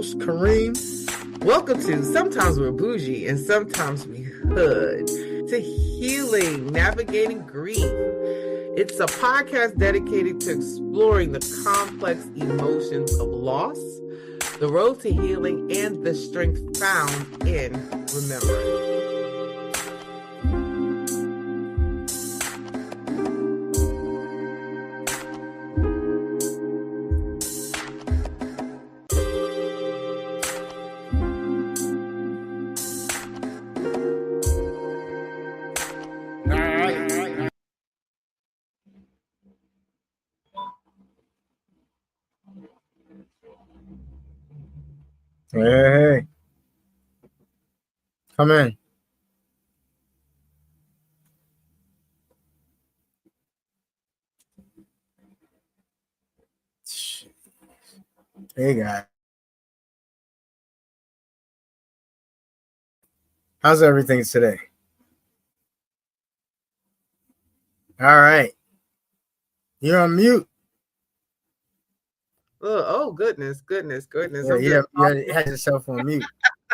co-host, Kareem. Welcome to Sometimes We're Boujee and Sometimes We Hood, to healing, navigating grief. It's a podcast dedicated to exploring the complex emotions of loss, the road to healing, and the strength found in remembrance. Hey. Come in. Hey, guys. How's everything today? All right. You're on mute. Oh, goodness. Yeah, you had yourself on mute.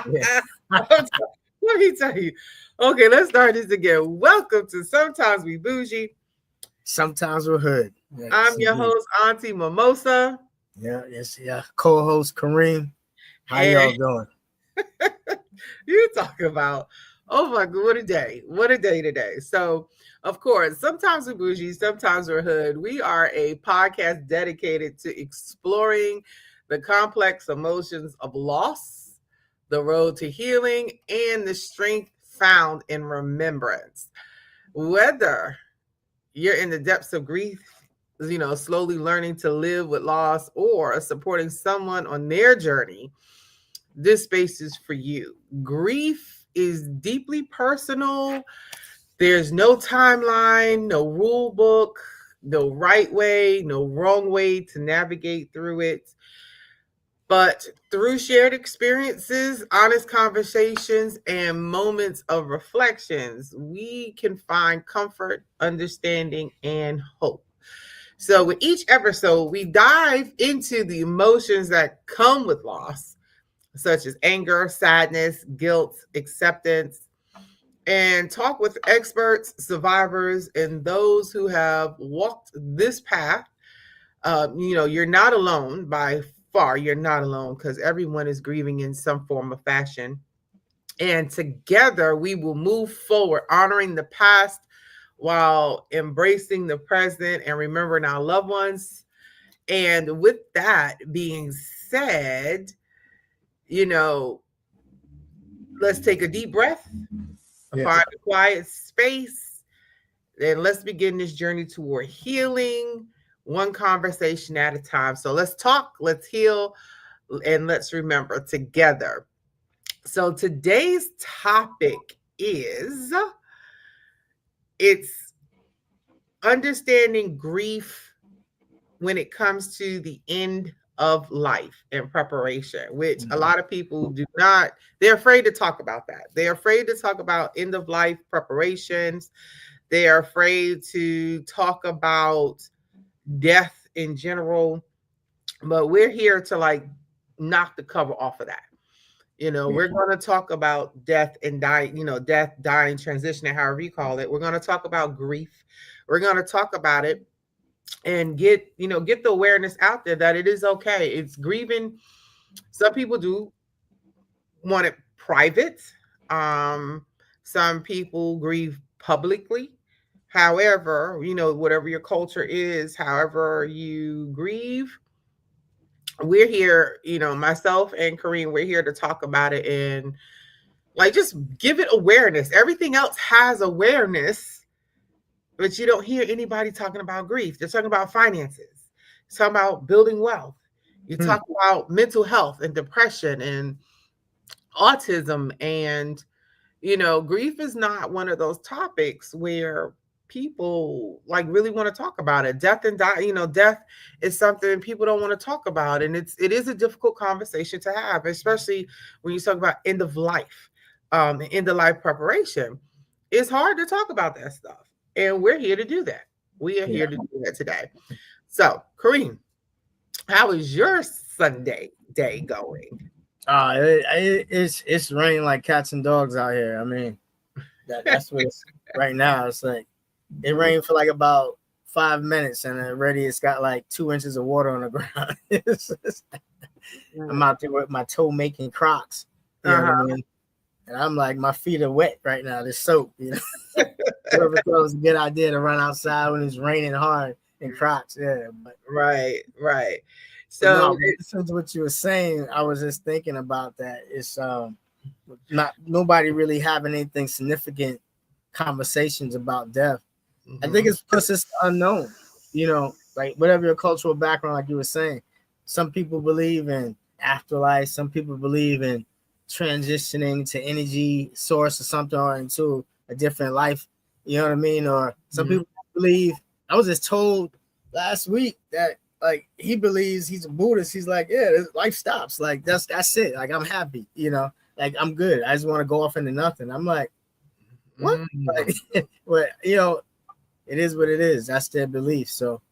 Yeah. Let me tell you. Okay, let's start this again. Welcome to Sometimes We Boujee. Sometimes we're hood. Yes, I'm your host, Auntie Mimosa. Yeah. Co-host, Kareem. How y'all doing? You talk about, oh my God, what a day. What a day today. So, of course, Sometimes We're Boujee, Sometimes We're Hood. We are a podcast dedicated to exploring the complex emotions of loss, the road to healing, and the strength found in remembrance. Whether you're in the depths of grief, slowly learning to live with loss, or supporting someone on their journey, this space is for you. Grief is deeply personal. There's no timeline, no rule book, no right way, no wrong way to navigate through it. But through shared experiences, honest conversations, and moments of reflections, we can find comfort, understanding, and hope. So, with each episode, we dive into the emotions that come with loss, such as anger, sadness, guilt, acceptance, and talk with experts, survivors, and those who have walked this path. You're not alone by far. You're not alone because everyone is grieving in some form of fashion. And together we will move forward, honoring the past while embracing the present and remembering our loved ones. And with that being said, let's take a deep breath, find a quiet space, and let's begin this journey toward healing, one conversation at a time. So let's talk, let's heal, and let's remember together. So today's topic is it's understanding grief when it comes to the end of life and preparation, which a lot of people do not, they're afraid to talk about that. They're afraid to talk about end of life preparations. They are afraid to talk about death in general. But we're here to knock the cover off of that. We're going to talk about death and dying, death, dying, transitioning, however you call it. We're going to talk about grief. We're going to talk about it and get the awareness out there that it is okay. It's grieving. Some people do want it private. Some people grieve publicly. However, whatever your culture is, however you grieve, we're here, myself and Kareem, we're here to talk about it and just give it awareness. Everything else has awareness, but you don't hear anybody talking about grief. They're talking about finances, talking about building wealth. You talk about mental health and depression and autism, and grief is not one of those topics where people really want to talk about it. Death and death is something people don't want to talk about, and it is a difficult conversation to have, especially when you talk about end of life, end of life preparation. It's hard to talk about that stuff, and we're here to do that. We are here to do that today. So, Kareem, how is your Sunday day going? It's raining like cats and dogs out here. I mean, that's what it's right now. It's like it rained for like about 5 minutes, and already it's got like 2 inches of water on the ground. I'm out there with my toe making Crocs. You know what I mean? And I'm like, my feet are wet right now. They're soaked. You know, whoever thought it was a good idea to run outside when it's raining hard in Crocs. Yeah, Right. but So no. Listen to what you were saying. I was just thinking about that. It's not nobody really having anything significant conversations about death. I think it's because it's unknown. You know, like whatever your cultural background, like you were saying, some people believe in afterlife. Some people believe in transitioning to energy source or something, or into a different life. You know what I mean? Or some people believe. I was just told last week that like he believes he's a Buddhist. He's like, yeah, life stops. Like that's it. Like I'm happy. You know, like I'm good. I just want to go off into nothing. I'm like, what? Like, well, you know, it is what it is. That's their belief. So,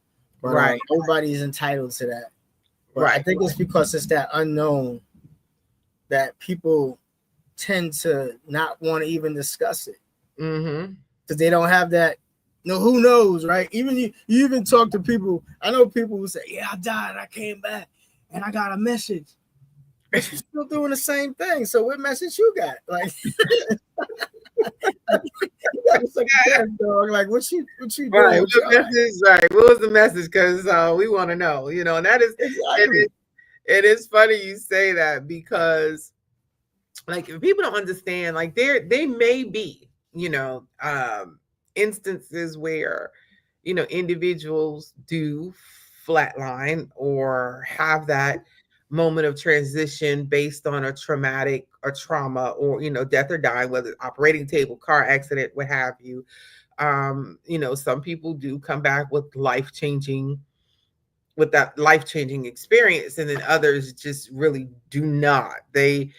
but everybody's entitled to that. But I think it's because it's that unknown that people tend to not want to even discuss it because they don't have that. No, who knows, right? Even you even talk to people. I know people who say, "Yeah, I died, I came back, and I got a message." But you're still doing the same thing. So, what message you got? Like, it's like a cat dog. Like, what you doing? Right. What message? Right. What was the message? Because we want to know. You know, and that is exactly. It is funny you say that because, like, if people don't understand, like, they may be, you know, instances where, you know, individuals do flatline or have that moment of transition based on a traumatic or trauma or, you know, death or dying, whether it's operating table, car accident, what have you. You know, some people do come back with that life-changing experience, and then others just really do not. They,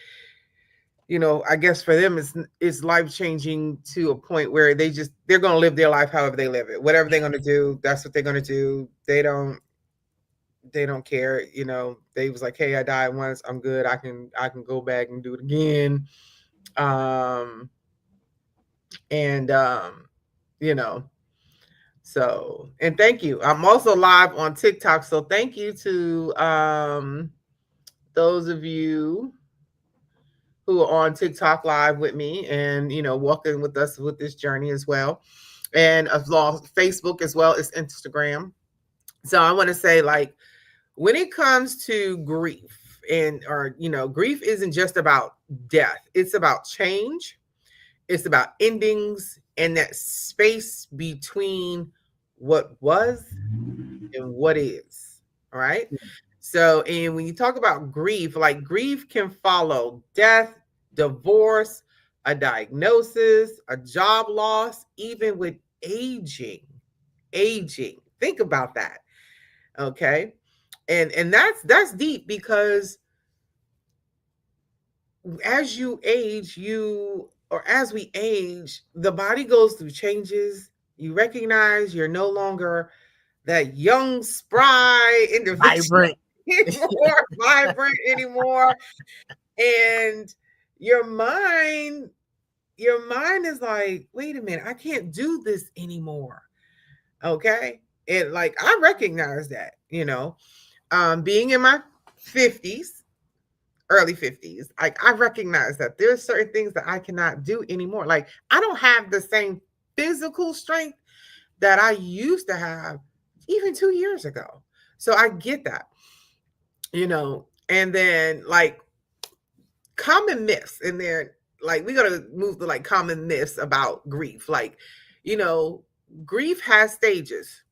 you know, I guess for them it's life-changing to a point where they're going to live their life however they live it. Whatever they're going to do, that's what they're going to do. They don't care, you know. They was like, hey, I died once, I'm good, I can go back and do it again. And you know, so, and thank you. I'm also live on TikTok, so thank you to those of you who are on TikTok live with me and, you know, walking with us with this journey as well. And as well as Facebook as well as Instagram. So I want to say, like, when it comes to grief or, you know, grief isn't just about death. It's about change. It's about endings and that space between what was and what is. All right. So, and when you talk about grief, like grief can follow death, divorce, a diagnosis, a job loss, even with aging. Think about that. Okay. And that's deep because as you age, as we age, the body goes through changes. You recognize you're no longer that young, spry individual anymore, vibrant anymore. And your mind is like, wait a minute, I can't do this anymore. Okay. And like I recognize that, you know, being in my 50s, early 50s, like I recognize that there's certain things that I cannot do anymore. Like I don't have the same physical strength that I used to have even 2 years ago. So I get that, you know, and then like common myths in there, like we gotta move to like common myths about grief. Like, you know, grief has stages.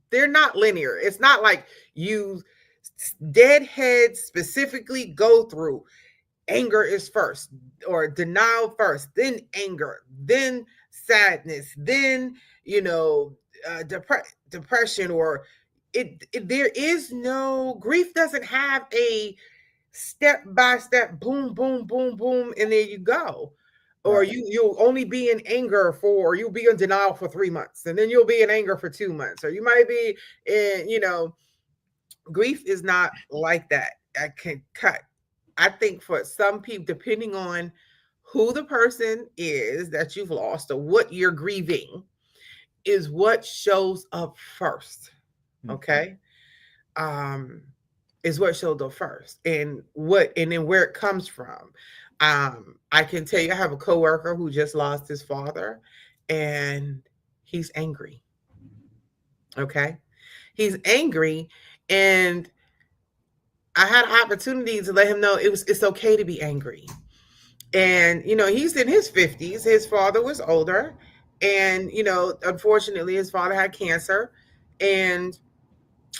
They're not linear. It's not like you deadhead specifically go through anger is first, or denial first, then anger, then sadness, then, you know, depression, or there is no, grief doesn't have a step by step, boom, boom, boom, boom, and there you go. Or you'll only be in anger for, you'll be in denial for 3 months, and then you'll be in anger for 2 months, or you might be in, you know, grief is not like that. I can cut I think for some people, depending on who the person is that you've lost or what you're grieving, is what shows up first. Okay. Is what shows up first, and then where it comes from. I can tell you, I have a coworker who just lost his father, and he's angry. Okay. He's angry, and I had opportunities to let him know it's okay to be angry. And he's in his 50s. His father was older, and unfortunately his father had cancer. And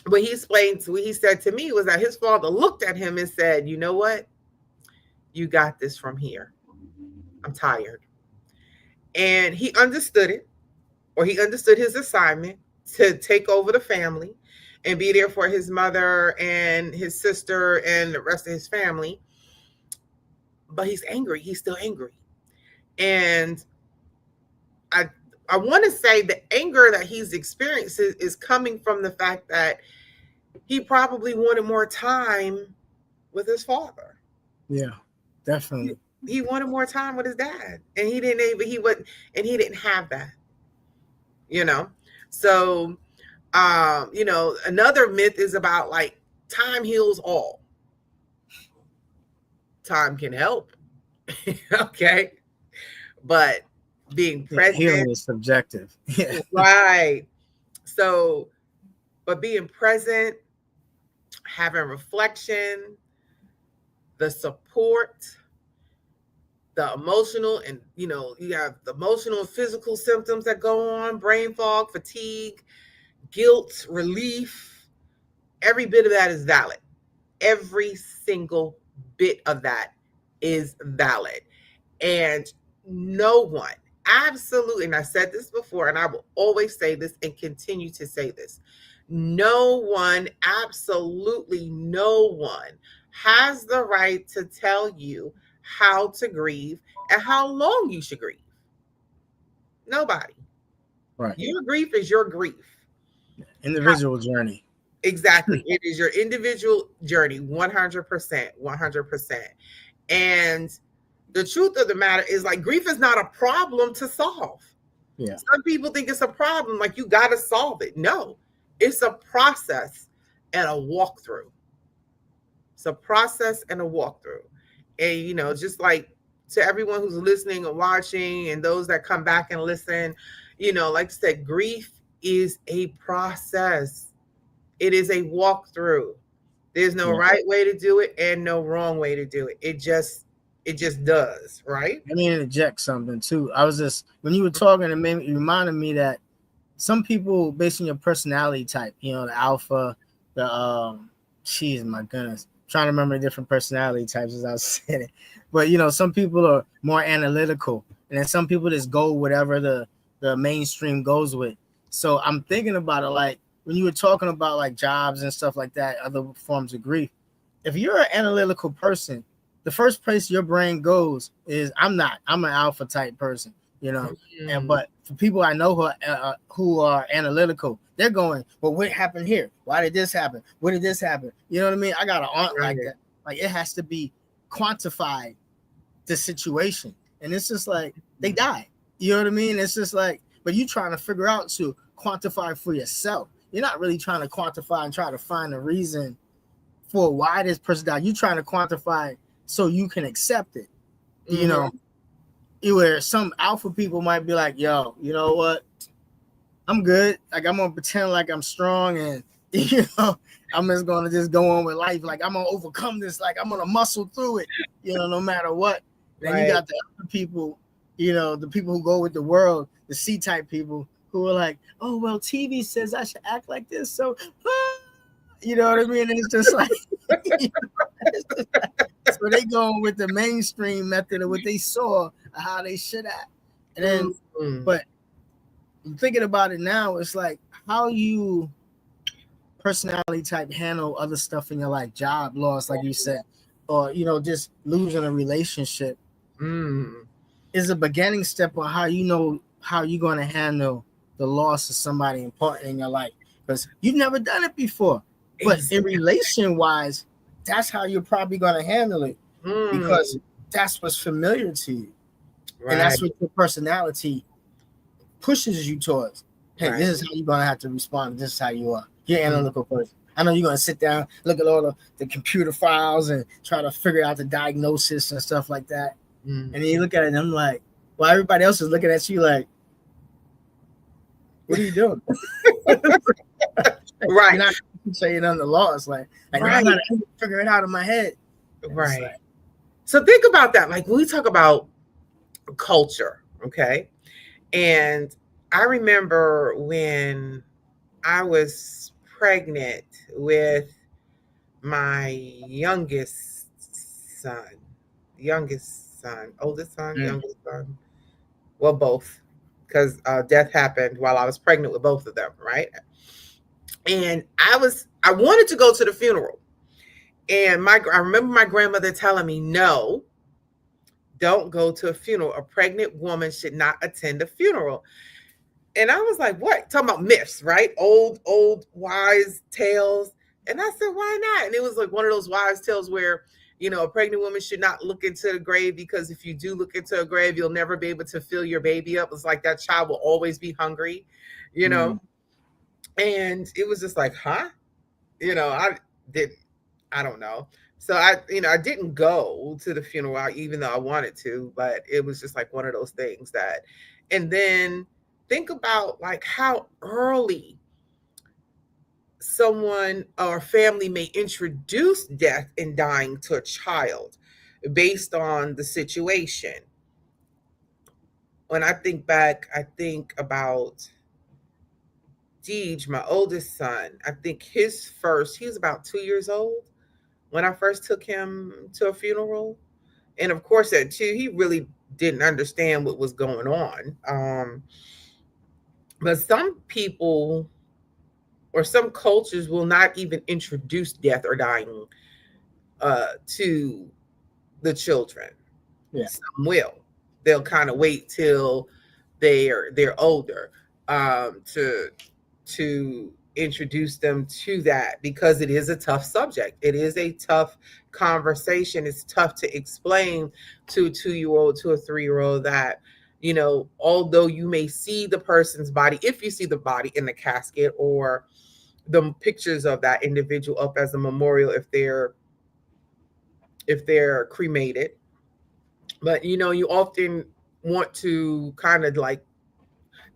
what he said to me was that his father looked at him and said, "You know what? You got this from here. I'm tired." And he understood it, or he understood his assignment to take over the family and be there for his mother and his sister and the rest of his family. But he's angry. He's still angry. And I want to say the anger that he's experiencing is coming from the fact that he probably wanted more time with his father. Yeah, definitely. He wanted more time with his dad, and he didn't have that. So another myth is about like time heals all. Time can help. Okay. But being present, healing is subjective. Yeah. Right. So, but being present, having reflection, the support, the emotional, and you have the emotional and physical symptoms that go on: brain fog, fatigue, guilt, relief. Every bit of that is valid. Every single bit of that is valid. And no one, absolutely, and I said this before, and I will always say this and continue to say this, no one, absolutely no one, has the right to tell you how to grieve and how long you should grieve. Nobody. Right. Your grief is your grief. Individual journey. Exactly. It is your individual journey, 100%, 100%. And the truth of the matter is, like, grief is not a problem to solve. Yeah. Some people think it's a problem, like you got to solve it. No, it's a process and a walkthrough. It's a process and a walkthrough. And, just like to everyone who's listening and watching and those that come back and listen, like I said, grief is a process. It is a walkthrough. There's no right way to do it and no wrong way to do it. It just does, right? Let me interject something too. I was just, when you were talking, it reminded me that some people, based on your personality type, the alpha, geez, my goodness, I'm trying to remember the different personality types as I was saying it. But some people are more analytical, and then some people just go whatever the mainstream goes with. So I'm thinking about it, like when you were talking about like jobs and stuff like that, other forms of grief. If you're an analytical person, the first place your brain goes is I'm an alpha type person, and but for people I know who are analytical, they're going, well, what happened here? Why did this happen? What did this happen? You know what I mean? I got an aunt like that. Like, it has to be quantified, the situation, and it's just like they died. You know what I mean? It's just like, but you trying to figure out to quantify for yourself. You're not really trying to quantify and try to find a reason for why this person died. You're trying to quantify so you can accept it. Where some alpha people might be like, yo, you know what? I'm good. Like, I'm going to pretend like I'm strong, and, I'm just going to go on with life. Like, I'm going to overcome this. Like, I'm going to muscle through it, no matter what. Then you got the other people, the people who go with the world, the C-type people who are like, oh, well, TV says I should act like this. So, you know what I mean? And it's just like, so they going with the mainstream method of what they saw, how they should act. And then, but thinking about it now, it's like how you personality type handle other stuff in your life, job loss, like you said, or just losing a relationship is a beginning step on how you're going to handle the loss of somebody important in your life, because you've never done it before. But in relation wise, that's how you're probably going to handle it. because Mm, that's what's familiar to you, and right, that's what your personality pushes you towards. Hey, right. this is how you're gonna have to respond. This is how you are. You're an Mm, analytical person. I know you're gonna sit down, look at all the computer files, and try to figure out the diagnosis and stuff like that. mm. And then you look at it, and I'm like, well, everybody else is looking at you like, what are you doing? You're Right, not saying on the laws, like no, I'm right, not able to figure it out in my head. And it's right. like, So think about that. Like when we talk about culture, okay? And I remember when I was pregnant with my son, youngest son, oldest son, mm, youngest son. Well, both, because death happened while I was pregnant with both of them, right? And I wanted to go to the funeral, and I remember my grandmother telling me, "No, don't go to a funeral. A pregnant woman should not attend a funeral." And I was like, what? Talking about myths, right? Old wise tales. And I said, why not? And it was like one of those wise tales where, a pregnant woman should not look into the grave because if you do look into a grave, you'll never be able to fill your baby up. It's like that child will always be hungry, you know? mm, And it was just like, huh? I didn't, I don't know. So I didn't go to the funeral even though I wanted to, but it was just like one of those things and then think about like how early someone or family may introduce death and dying to a child based on the situation. When I think back, I think about Deej, my oldest son. I think he was about 2 years old when I first took him to a funeral. And of course, at two, he really didn't understand what was going on. But some people or some cultures will not even introduce death or dying to the children. yeah, Some will. They'll kind of wait till they're older to introduce them to that because it is a tough subject. It is a tough conversation. It's tough to explain to a 2 year old, to a 3 year old that, although you may see the person's body, if you see the body in the casket or the pictures of that individual up as a memorial, if they're cremated, but you often want to kind of like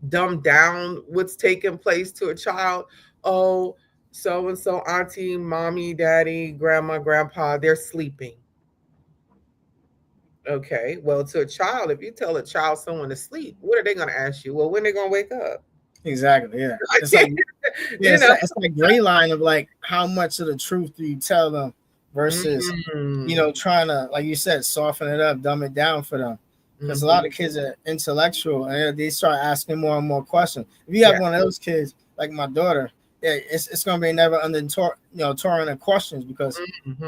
dumb down what's taking place to a child. Oh, so and so, auntie, mommy, daddy, grandma, grandpa, they're sleeping. Okay, well, to a child, if you tell a child someone to sleep, what are they going to ask you? Well, when are they going to wake up? exactly, yeah. It's like, yeah, you know. it's like gray line of like how much of the truth do you tell them versus Mm, trying to, like you said, soften it up, dumb it down for them. Because a lot mhm. of kids are intellectual and they start asking more and more questions. If you have Yeah. one of those kids like my daughter, yeah, it's gonna be never under torrent of questions because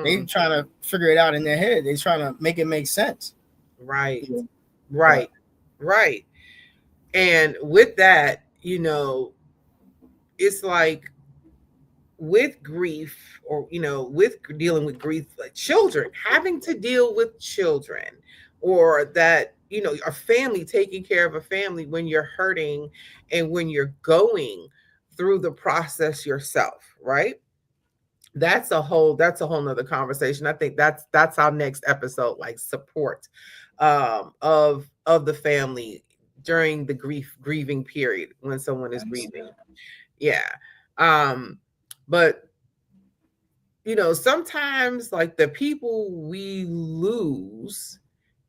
they Mhm. trying to figure it out in their head. They trying to make it make sense. Right. You know? But Right. Right. And with that, it's like with grief or with dealing with grief, like children, having to deal with children, or that a family, taking care of a family when you're hurting and when you're going through the process yourself, right? That's a whole nother conversation. I think that's our next episode, like support of the family during the grieving period when someone is grieving. Yeah. um but sometimes like the people we lose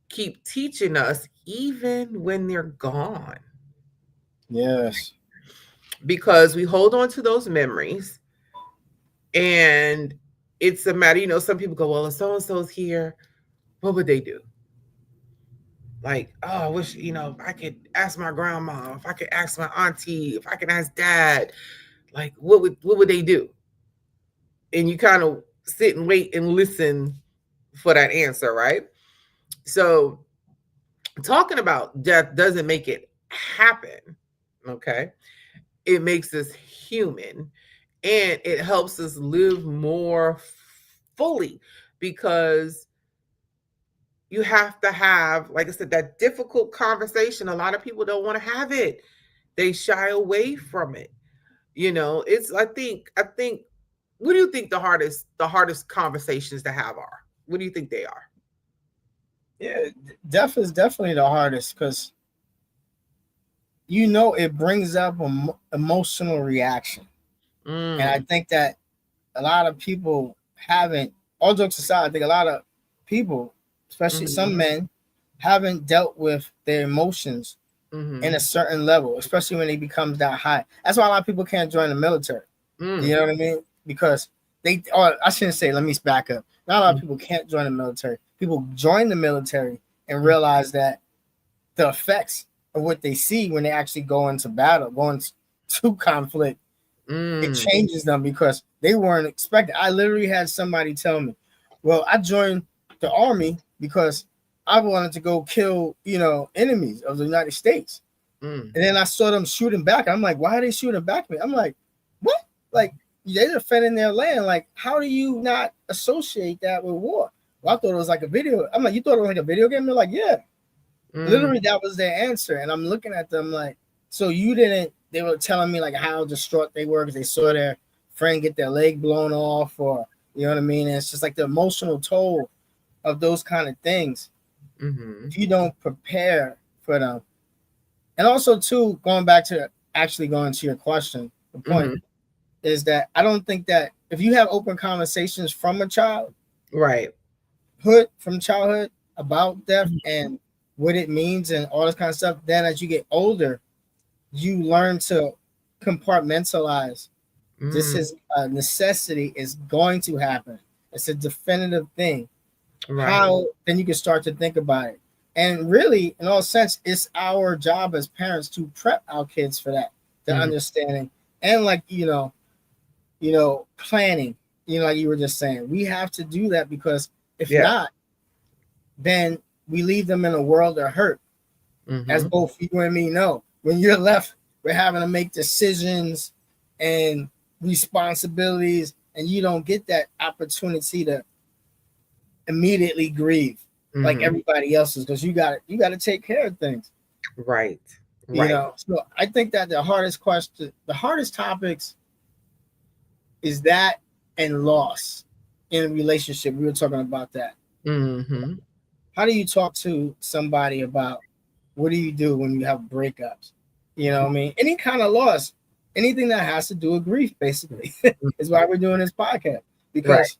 keep teaching us even when they're gone, yes, because we hold on to those memories. And it's a matter, some people go, well, if so and so's here, what would they do? Like, oh, I wish, I could ask my grandma, if I could ask my auntie, if I could ask dad, like what would they do? And you kind of sit and wait and listen for that answer, right? So talking about death doesn't make it happen, okay? It makes us human, and it helps us live more fully, because you have to have, like I said, that difficult conversation. A lot of people don't want to have it. They shy away from it. It's I think what do you think the hardest conversations to have are? What do you think they are? Yeah, death is definitely the hardest because it brings up emotional reaction, and I Mm, think that a lot of people haven't. All jokes aside, I think a lot of people, especially mhm, some men, haven't dealt with their emotions in a mhm, certain level, especially when it becomes that high. That's why a lot of people can't join the military. You mm, know what I mean? Because or I shouldn't say, let me back up. Not a lot of mm, people can't join the military. People join the military and mm, realize that the effects of what they see when they actually go into battle, going to conflict, it mm, changes them because they weren't expecting. I literally had somebody tell me, "Well, I joined the army because I wanted to go kill, enemies of the United States." mm, And then I saw them shooting back. I'm like, "Why are they shooting back at me?" I'm like, "What? Like they're defending their land. Like, how do you not associate that with war?" Well, I thought it was like a video. I'm like, "You thought it was like a video game?" They're like, "Yeah." mm, Literally, that was their answer. And I'm looking at them like, so you didn't, they were telling me like how distraught they were because they saw their friend get their leg blown off, or, you know what I mean? And it's just like the emotional toll of those kind of things. mhm, If you don't prepare for them. And also, too, going back to actually going to your question, the point mhm. is that I don't think that if you have open conversations Right. from childhood about death Mhm, and what it means and all this kind of stuff, then as you get older, you learn to compartmentalize. This mm, is a necessity, is going to happen. It's a definitive thing. right. How then you can start to think about it. And really, in all sense, it's our job as parents to prep our kids for that, the Mhm, understanding. And like, planning, like you were just saying. We have to do that because if yeah. not, then we leave them in a world of hurt, as Mhm, both you and me know. When you're left, we're having to make decisions and responsibilities, and you don't get that opportunity to immediately grieve like mhm. everybody else is because you got to take care of things. Right. Right. So I think that the hardest topics is that and loss in a relationship. We were talking about that. Mhm. How do you talk to somebody about what do you do when you have breakups? You know what I mean? Any kind of loss, anything that has to do with grief, basically, is why we're doing this podcast. Right. Because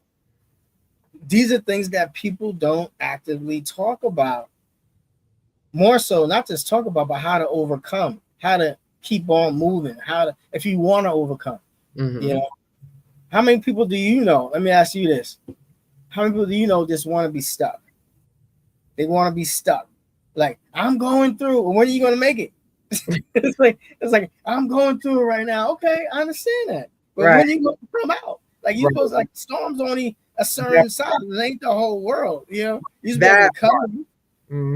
these are things that people don't actively talk about. More so, not just talk about, but how to overcome, how to keep on moving, how to, if you want to overcome. You Mhm. know, how many people do you know? Let me ask you this: how many people do you know just want to be stuck? They want to be stuck. Like, I'm going through. When are you going to make it? it's like I'm going through it right now. Okay, I understand that. But Right. when you going to come out? Like you Right. supposed to, like storms only a That certain size. It ain't the whole world. You're supposed that to come,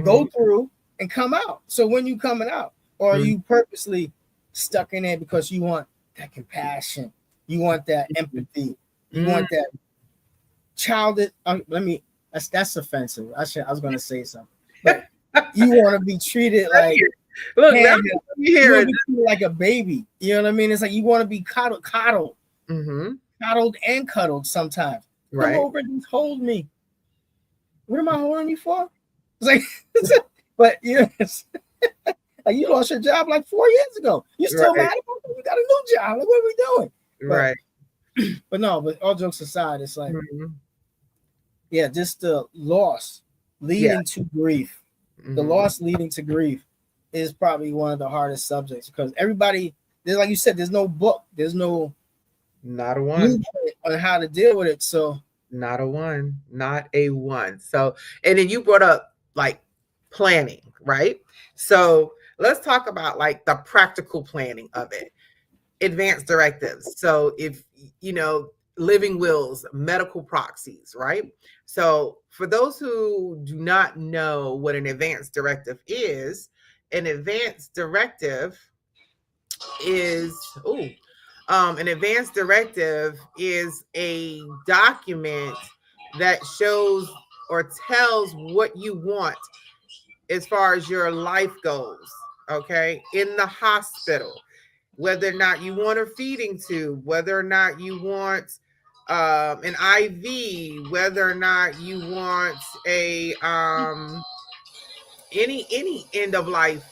go Mhm. through, and come out. So when you coming out, or are Mhm. you purposely stuck in there because you want that compassion, you want that empathy, you Mm. want that childish. Let me. That's offensive. I was gonna say something, but you want to be treated like Look, now handheld. you You hear want it. to be treated like a baby. You know what I mean? It's like you want to be Mhm. coddled and cuddled sometimes. Come Right. over and hold me. What am I holding you for? It's like, but it's like you lost your job like 4 years ago. You still Right. mad about it? You got a new job. Like, what are we doing? But Right. but no. But all jokes aside, it's like, Mhm. yeah, just the loss Yeah. leading to grief. The Mhm. loss leading to grief is probably one of the hardest subjects because everybody, there's like you said, there's no book, there's no Not a one. blueprint on how to deal with it. So Not a one. Not a one. So, and then you brought up like planning, right? So let's talk about like the practical planning of it. Advanced directives. So if living wills, medical proxies, right? So for those who do not know what an advanced directive is, an advanced directive is an advanced directive is a document that shows or tells what you want as far as your life goes, okay, in the hospital, whether or not you want a feeding tube, whether or not you want an IV, whether or not you want a any end of life,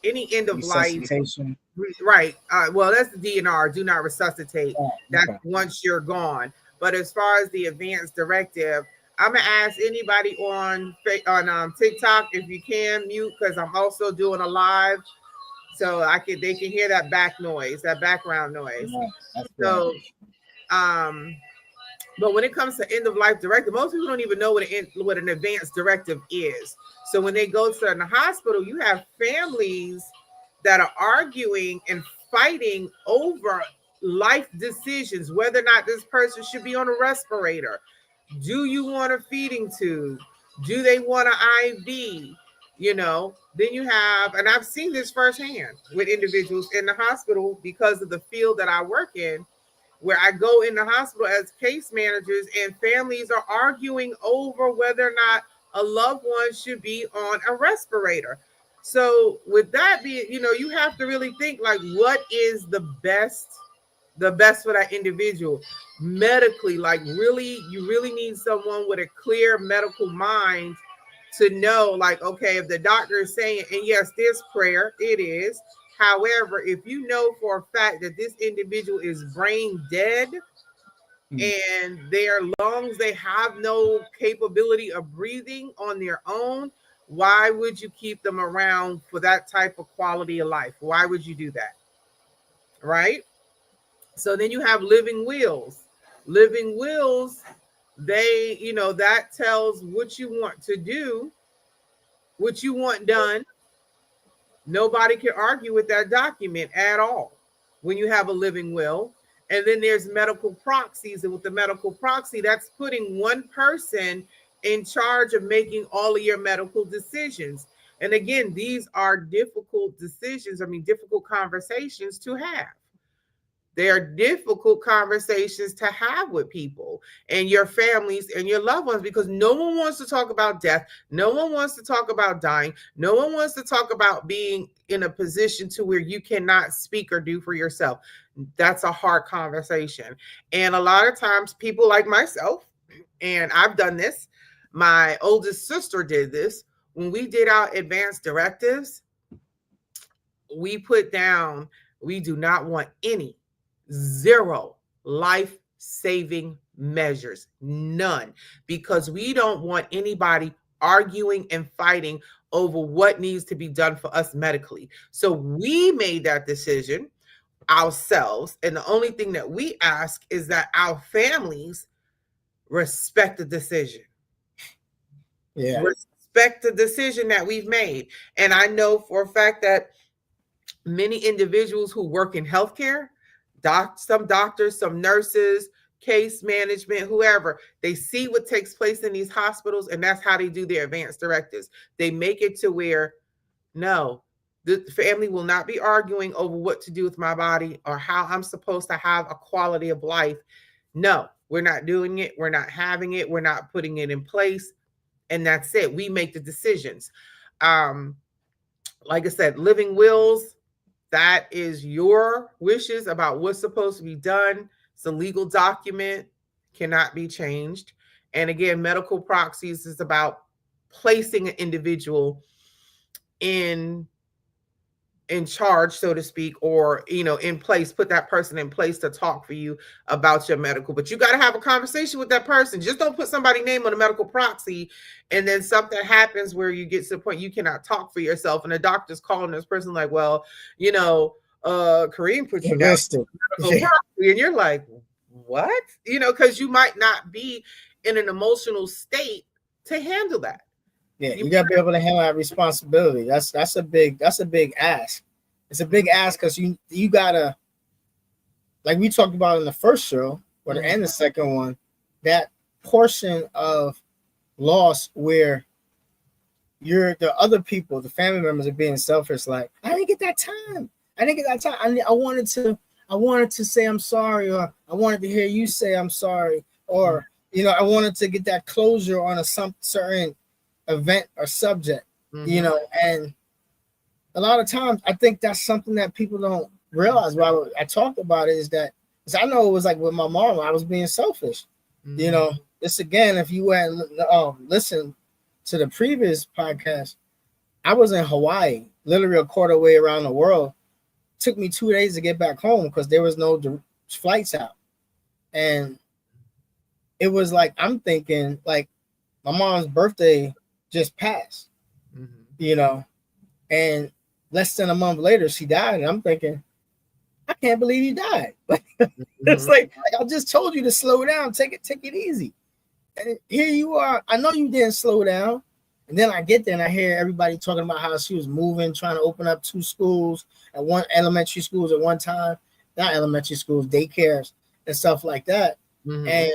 any end of life. Resuscitation. Right. Well, that's the DNR, do not resuscitate. Oh, That's okay. once you're gone. But as far as the advanced directive, I'm gonna ask anybody on TikTok if you can mute, because I'm also doing a live, so they can hear that background noise. Yeah, that's good. So but when it comes to end of life directive, most people don't even know what an advanced directive is. So when they go to the hospital, you have families that are arguing and fighting over life decisions, whether or not this person should be on a respirator. Do you want a feeding tube? Do they want an IV? Then you have, and I've seen this firsthand with individuals in the hospital because of the field that I work in, where I go in the hospital as case managers, and families are arguing over whether or not a loved one should be on a respirator. So with that being, you have to really think, like, what is the best for that individual medically. Like, really, you really need someone with a clear medical mind to know, like, okay, if the doctor is saying, and yes, there's prayer, it is. However, if you know for a fact that this individual is brain dead and their lungs, they have no capability of breathing on their own, why would you keep them around for that type of quality of life? Why would you do that? Right? So then you have living wills. Living wills, they, that tells what you want to do, what you want done. Nobody can argue with that document at all when you have a living will. And then there's medical proxies. And with the medical proxy, that's putting one person in charge of making all of your medical decisions. And again, these are difficult decisions. Difficult conversations to have. They are difficult conversations to have with people and your families and your loved ones, because no one wants to talk about death. No one wants to talk about dying. No one wants to talk about being in a position to where you cannot speak or do for yourself. That's a hard conversation. And a lot of times people like myself, and I've done this, my oldest sister did this, when we did our advanced directives, we put down, we do not want zero life-saving measures, none, because we don't want anybody arguing and fighting over what needs to be done for us medically. So we made that decision ourselves, and the only thing that we ask is that our families respect the decision. Yeah. Respect the decision that we've made. And I know for a fact that many individuals who work in healthcare, some doctors, some nurses, case management, whoever, they see what takes place in these hospitals, and that's how they do their advanced directives. They make it to where, no, the family will not be arguing over what to do with my body or how I'm supposed to have a quality of life. No, we're not doing it. We're not having it. We're not putting it in place. And that's it. We make the decisions. Like I said, living wills, that is your wishes about what's supposed to be done. It's a legal document, cannot be changed. And again, medical proxies is about placing an individual in charge, so to speak, or, in place, put that person in place to talk for you about your medical. But you got to have a conversation with that person. Just don't put somebody's name on a medical proxy and then something happens where you get to the point you cannot talk for yourself, and the doctor's calling this person like, well, Kareem put you down on medical proxy, and you're like, what? Because you might not be in an emotional state to handle that. Yeah, you gotta be able to handle that responsibility. That's a big ask. It's a big ask because you gotta, like we talked about in the first show, and the second one, that portion of loss where the other people, the family members, are being selfish. Like, I didn't get that time. I wanted to say I'm sorry, or I wanted to hear you say I'm sorry, or I wanted to get that closure on a some certain event or subject, and a lot of times I think that's something that people don't realize. Why I talked about it is that, because I know it was like with my mom, I was being selfish. This again, if you hadn't listened to the previous podcast, I was in Hawaii, literally a quarter way around the world. Took me 2 days to get back home because there was no flights out, and it was like I'm thinking like my mom's birthday just passed, and less than a month later she died, and I'm thinking, I can't believe you died. Like it's like I just told you to slow down, take it easy, and here you are. I know you didn't slow down. And then I get there and I hear everybody talking about how she was moving, trying to open up 2 schools and 1 elementary schools at one time, not elementary schools, daycares and stuff like that. And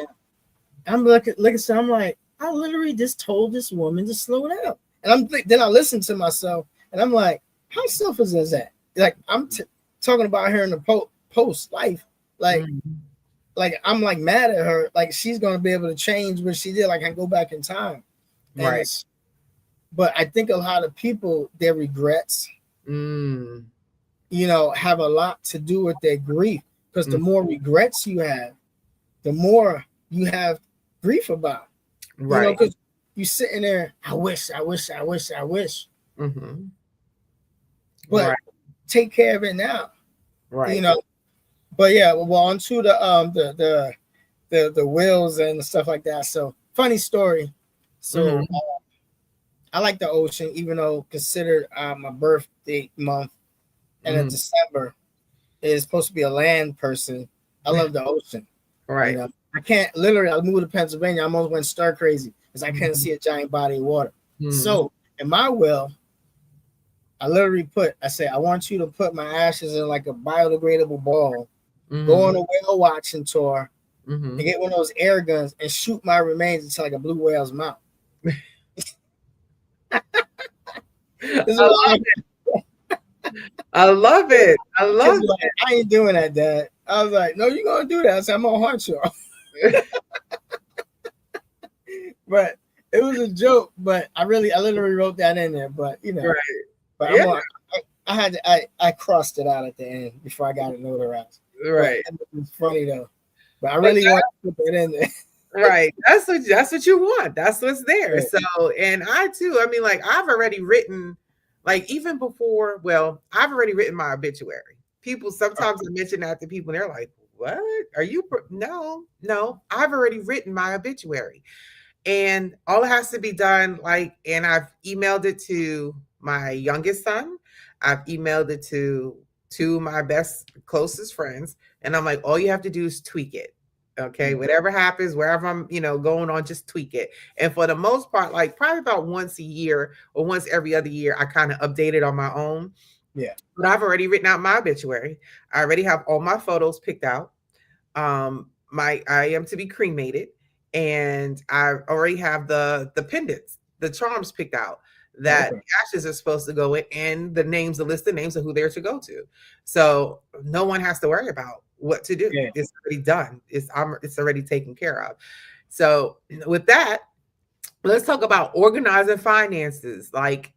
I'm looking, I'm like, I literally just told this woman to slow down. And then I listen to myself and I'm like, how selfish is that? Like I'm talking about her in the post life, like I'm like mad at her, like she's gonna be able to change what she did, like I can go back in time, right? But I think a lot of people, their regrets, have a lot to do with their grief. Because the more regrets you have, the more you have grief about. Right. Because you're sitting there, I wish. But take care of it now. Right. But yeah, well, onto the wills and stuff like that. So funny story. So I like the ocean, even though considered my birthday month and in December is supposed to be a land person. I love the ocean. Right. I can't literally. I moved to Pennsylvania. I almost went stir crazy because I couldn't see a giant body of water. So in my will, I literally I say, I want you to put my ashes in like a biodegradable ball, go on a whale watching tour, and get one of those air guns and shoot my remains into like a blue whale's mouth. I love it. Like, I ain't doing that, Dad. I was like, no, you're gonna do that. I said, I'm gonna haunt you. But it was a joke. But I literally wrote that in there. But but I crossed it out at the end before I got it notarized. Right. It was funny though. But I really want to put that in there. Right. That's what you want. That's what's there. Yeah. So, and I too, I mean, like I've already written, like even before, I've already written my obituary. People sometimes I mention that to people and they're like, what are you? No, I've already written my obituary. And all it has to be done, and I've emailed it to my youngest son. I've emailed it to two of my best, closest friends. And I'm like, all you have to do is tweak it. Okay, whatever happens, wherever I'm, going on, just tweak it. And for the most part, like probably about once a year or once every other year, I kind of update it on my own. Yeah. But I've already written out my obituary. I already have all my photos picked out. I am to be cremated, and I already have the pendants, the charms picked out that ashes are supposed to go in, and the list of names of who they're to go to. So no one has to worry about what to do. Yeah. It's already done. It's already taken care of. So with that, let's talk about organizing finances. Like,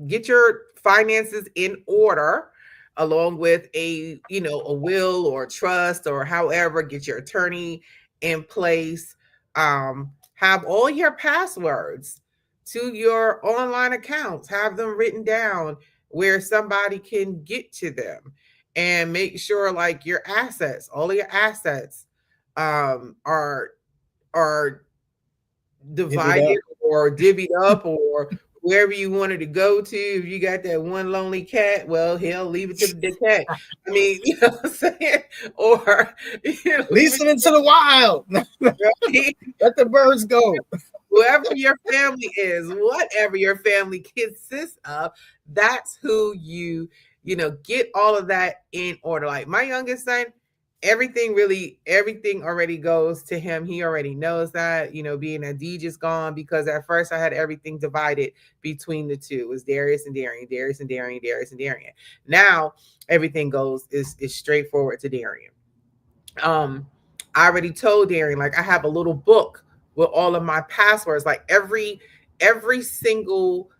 get your finances in order, along with a will or trust or however. Get your attorney in place. Have all your passwords to your online accounts. Have them written down where somebody can get to them, and make sure like your assets, all of your assets, are divided or divvied up, or wherever you wanted to go to. If you got that one lonely cat, well, hell, leave it to the cat. I mean, you know what I'm saying? Or leave it into the wild. Let the birds go. Whoever your family is, whatever your family consists of, that's who you get all of that in order. Like my youngest son, everything already goes to him. He already knows that, being that D just gone, because at first I had everything divided between the two. It was Darius and Darian, Darius and Darian, Darius and Darian. Now everything is straightforward to Darian. I already told Darren, like I have a little book with all of my passwords. Like every single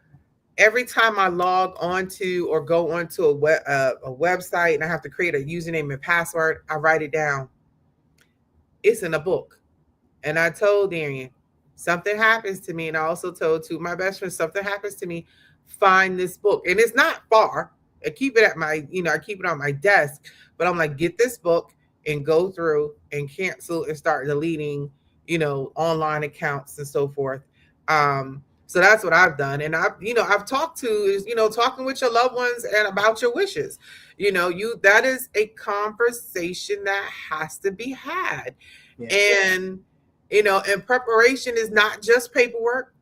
every time I log onto or go onto a website and I have to create a username and password, I write it down. It's in a book. And I told Darian, something happens to me. And I also told to my best friend, something happens to me, find this book. And it's not far. I keep it at my, I keep it on my desk. But I'm like, get this book and go through and cancel and start deleting, online accounts and so forth. So that's what I've done. And I've talked to is, talking with your loved ones and about your wishes. That is a conversation that has to be had. Yeah. And and preparation is not just paperwork,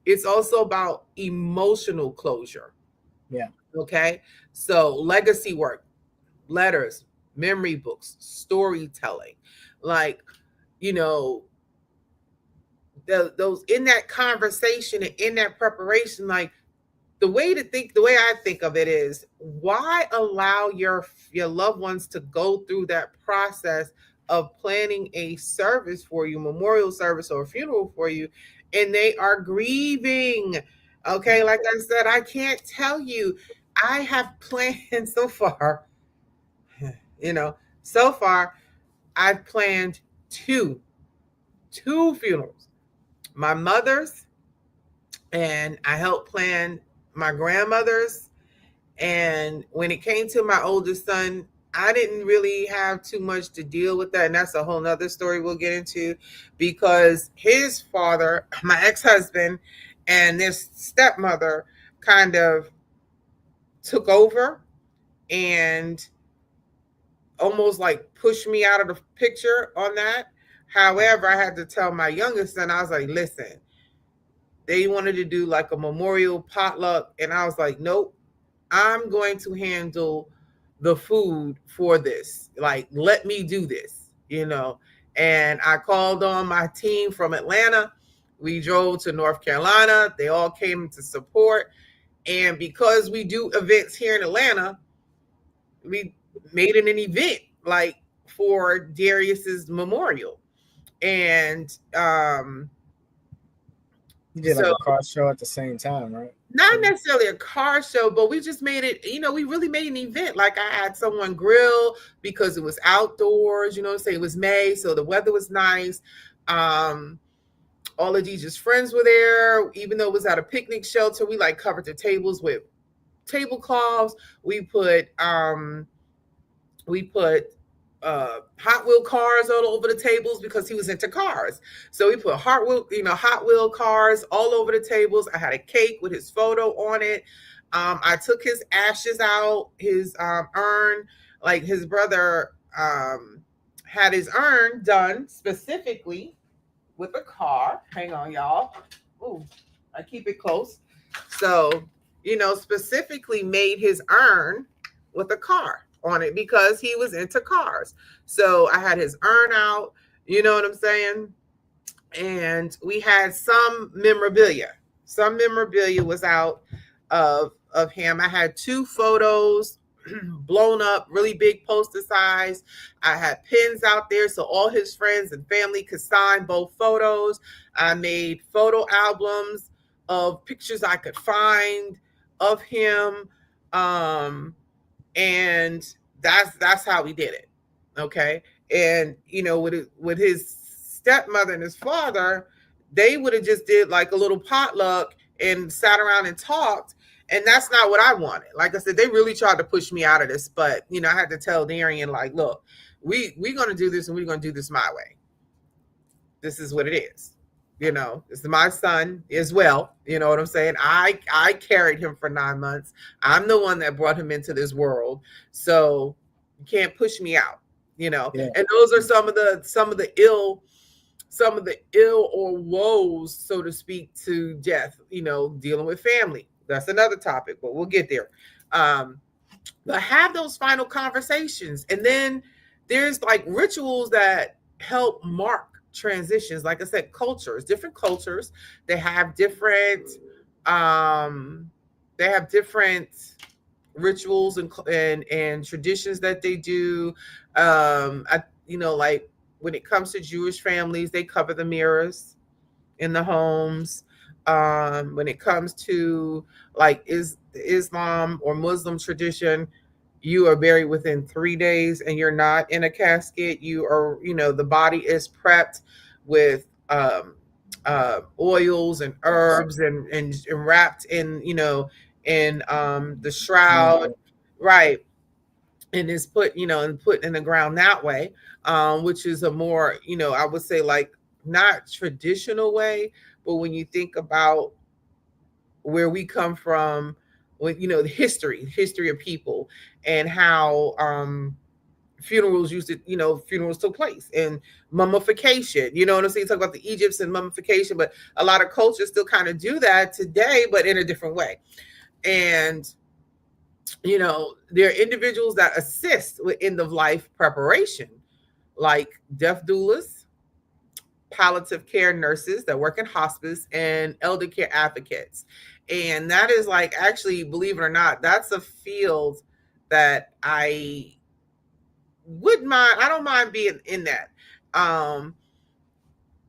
it's also about emotional closure. Yeah. Okay, so legacy work, letters, memory books, storytelling, like you know those in that conversation and in that preparation, like the way I think of it is, why allow your loved ones to go through that process of planning a service for you, memorial service or a funeral for you, and they are grieving. Okay, like I said, I can't tell you, I have planned so far, you know so far I've planned two funerals, my mother's, and I helped plan my grandmother's. And when it came to my oldest son, I didn't really have too much to deal with that. And that's a whole nother story we'll get into, because his father, my ex-husband, and this stepmother kind of took over and almost like pushed me out of the picture on that. However, I had to tell my youngest son, I was like, listen, they wanted to do like a memorial potluck. And I was like, nope, I'm going to handle the food for this. Like, let me do this. And I called on my team from Atlanta. We drove to North Carolina. They all came to support. And because we do events here in Atlanta, we made it an event like for Darius's memorial. And You did like so a car show at the same time, right? not necessarily a car show, but we just made it, we really made an event. Like I had someone grill because it was outdoors, say it was May, so the weather was nice. All of Deeja's friends were there, even though it was at a picnic shelter. We like covered the tables with tablecloths. We put Hot Wheel cars all over the tables because he was into cars. So we put Hot Wheel cars all over the tables. I had a cake with his photo on it. I took his ashes out, his urn. Like his brother had his urn done specifically with a car. Hang on, y'all. Ooh, I keep it close. So, specifically made his urn with a car on it because he was into cars. So I had his urn out, you know what I'm saying? And we had some memorabilia. Some memorabilia was out of him. I had two photos blown up, really big poster size. I had pins out there so all his friends and family could sign both photos. I made photo albums of pictures I could find of him. And that's how we did it. Okay. And with his stepmother and his father, they would have just did like a little potluck and sat around and talked. And that's not what I wanted. Like I said, they really tried to push me out of this, but I had to tell Darian, like, look, we're gonna do this and we're gonna do this my way. This is what it is. It's my son as well. You know what I'm saying? I carried him for 9 months. I'm the one that brought him into this world. So you can't push me out, Yeah. And those are some of the ill or woes, so to speak, to death, dealing with family. That's another topic, but we'll get there. But have those final conversations. And then there's like rituals that help mark transitions. Like I said, different cultures, they have different they have different rituals and traditions that they do. Like when it comes to Jewish families, they cover the mirrors in the homes. When it comes to like Islam or Muslim tradition, you are buried within 3 days and you're not in a casket. You are, the body is prepped with oils and herbs and wrapped in, in the shroud, right? And is put, and put in the ground that way, which is a more, I would say like not traditional way, but when you think about where we come from, with the history of people and how funerals used to, funerals took place and mummification. You know what I'm saying? Talk about the Egypts and mummification, but a lot of cultures still kind of do that today, but in a different way. And there are individuals that assist with end of life preparation, like death doulas, palliative care nurses that work in hospice, and elder care advocates. And that is like, actually, believe it or not, that's a field that I wouldn't mind. I don't mind being in that.